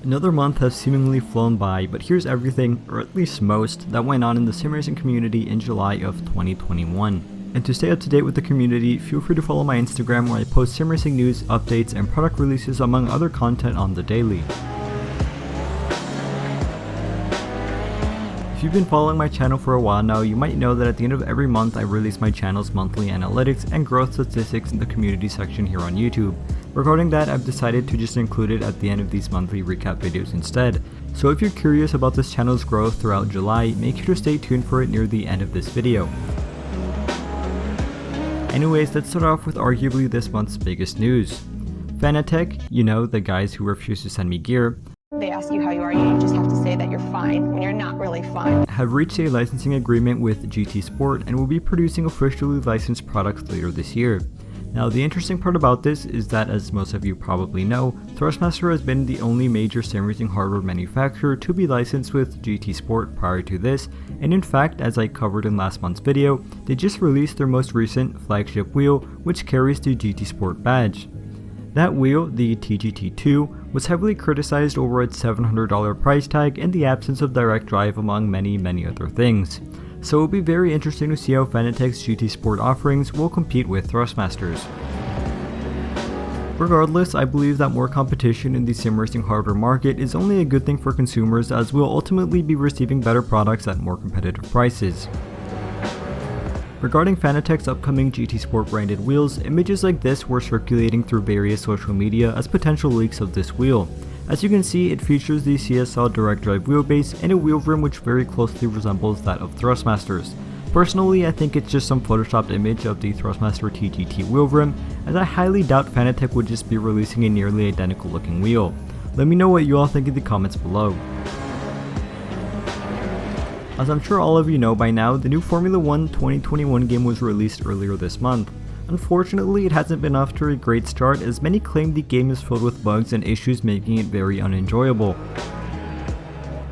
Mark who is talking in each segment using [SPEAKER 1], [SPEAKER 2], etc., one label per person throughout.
[SPEAKER 1] Another month has seemingly flown by, but here's everything, or at least most, that went on in the sim racing community in July of 2021. And to stay up to date with the community, feel free to follow my Instagram where I post sim racing news, updates, and product releases among other content on the daily. If you've been following my channel for a while now, you might know that at the end of every month I release my channel's monthly analytics and growth statistics in the community section here on YouTube. Regarding that, I've decided to just include it at the end of these monthly recap videos instead. So if you're curious about this channel's growth throughout July, make sure to stay tuned for it near the end of this video. Anyways, let's start off with arguably this month's biggest news. FANATEC, you know, the guys who refuse to send me gear,
[SPEAKER 2] they ask you how you are, you just have to say that you're fine when you're not really fine,
[SPEAKER 1] have reached a licensing agreement with GT Sport and will be producing officially licensed products later this year. Now, the interesting part about this is that, as most of you probably know, Thrustmaster has been the only major sim racing hardware manufacturer to be licensed with GT Sport prior to this, and in fact, as I covered in last month's video, they just released their most recent flagship wheel, which carries the GT Sport badge. That wheel, the TGT2, was heavily criticized over its $700 price tag and the absence of direct drive among many other things. So it'll be very interesting to see how FANATEC's GT Sport offerings will compete with Thrustmasters. Regardless, I believe that more competition in the sim racing hardware market is only a good thing for consumers, as we'll ultimately be receiving better products at more competitive prices. Regarding FANATEC's upcoming GT Sport branded wheels, images like this were circulating through various social media as potential leaks of this wheel. As you can see, it features the CSL direct drive wheelbase and a wheel rim which very closely resembles that of Thrustmaster's. Personally, I think it's just some photoshopped image of the Thrustmaster TGT wheel rim, as I highly doubt FANATEC would just be releasing a nearly identical looking wheel. Let me know what you all think in the comments below. As I'm sure all of you know by now, the new Formula 1 2021 game was released earlier this month. Unfortunately, it hasn't been off to a great start, as many claim the game is filled with bugs and issues, making it very unenjoyable.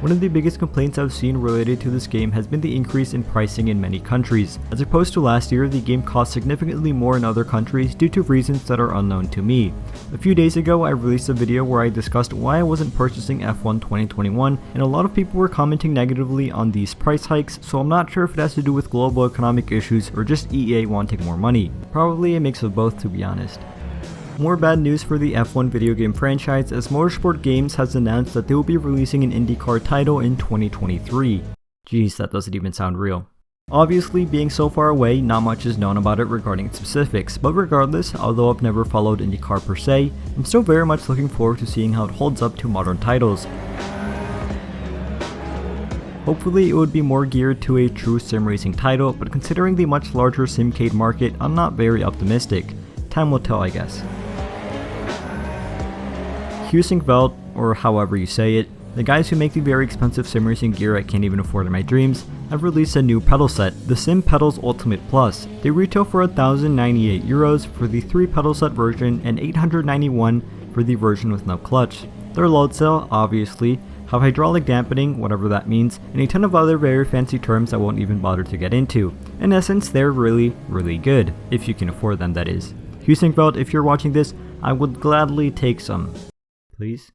[SPEAKER 1] One of the biggest complaints I've seen related to this game has been the increase in pricing in many countries. As opposed to last year, the game cost significantly more in other countries due to reasons that are unknown to me. A few days ago, I released a video where I discussed why I wasn't purchasing F1 2021, and a lot of people were commenting negatively on these price hikes, so I'm not sure if it has to do with global economic issues or just EA wanting more money. Probably a mix of both, to be honest. More bad news for the F1 video game franchise, as Motorsport Games has announced that they will be releasing an IndyCar title in 2023. Jeez, that doesn't even sound real. Obviously, being so far away, not much is known about it regarding its specifics, but regardless, although I've never followed IndyCar per se, I'm still very much looking forward to seeing how it holds up to modern titles. Hopefully it would be more geared to a true sim racing title, but considering the much larger simcade market, I'm not very optimistic. Time will tell, I guess. Husingveld, or however you say it, the guys who make the very expensive sim racing gear I can't even afford in my dreams, have released a new pedal set, the Sim Pedals Ultimate Plus. They retail for €1,098 for the 3 pedal set version and $891 for the version with no clutch. Their load cell, obviously, have hydraulic dampening, whatever that means, and a ton of other very fancy terms I won't even bother to get into. In essence, they're really good, if you can afford them, that is. Husingveld, if you're watching this, I would gladly take some. Please?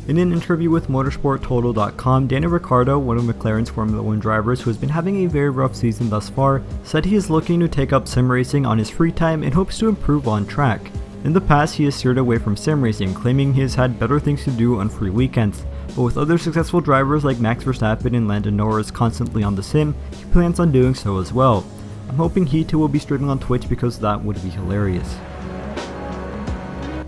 [SPEAKER 1] In an interview with motorsporttotal.com, Danny Ricciardo, one of McLaren's Formula 1 drivers who has been having a very rough season thus far, said he is looking to take up sim racing on his free time and hopes to improve on track. In the past, he has steered away from sim racing, claiming he has had better things to do on free weekends. But with other successful drivers like Max Verstappen and Lando Norris constantly on the sim, he plans on doing so as well. I'm hoping he too will be streaming on Twitch because that would be hilarious.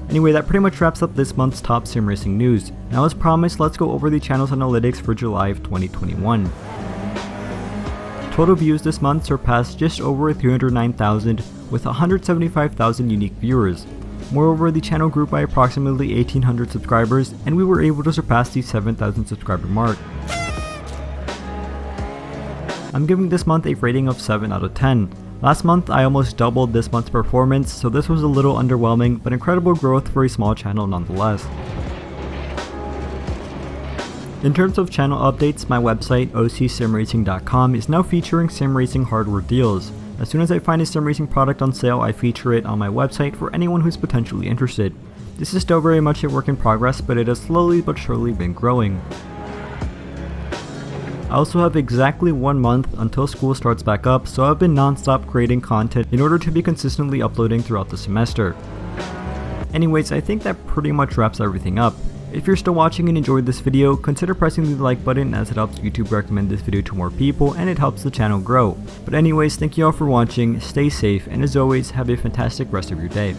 [SPEAKER 1] Anyway, that pretty much wraps up this month's top sim racing news. Now, as promised, let's go over the channel's analytics for July of 2021. Total views this month surpassed just over 309,000 with 175,000 unique viewers. Moreover, the channel grew by approximately 1,800 subscribers, and we were able to surpass the 7,000 subscriber mark. I'm giving this month a rating of 7 out of 10. Last month, I almost doubled this month's performance, so this was a little underwhelming, but incredible growth for a small channel nonetheless. In terms of channel updates, my website, ocsimracing.com, is now featuring sim racing hardware deals. As soon as I find a sim racing product on sale, I feature it on my website for anyone who's potentially interested. This is still very much a work in progress, but it has slowly but surely been growing. I also have exactly 1 month until school starts back up, so I've been non-stop creating content in order to be consistently uploading throughout the semester. Anyways, I think that pretty much wraps everything up. If you're still watching and enjoyed this video, consider pressing the like button as it helps YouTube recommend this video to more people and it helps the channel grow. But anyways, thank you all for watching, stay safe, and as always, have a fantastic rest of your day.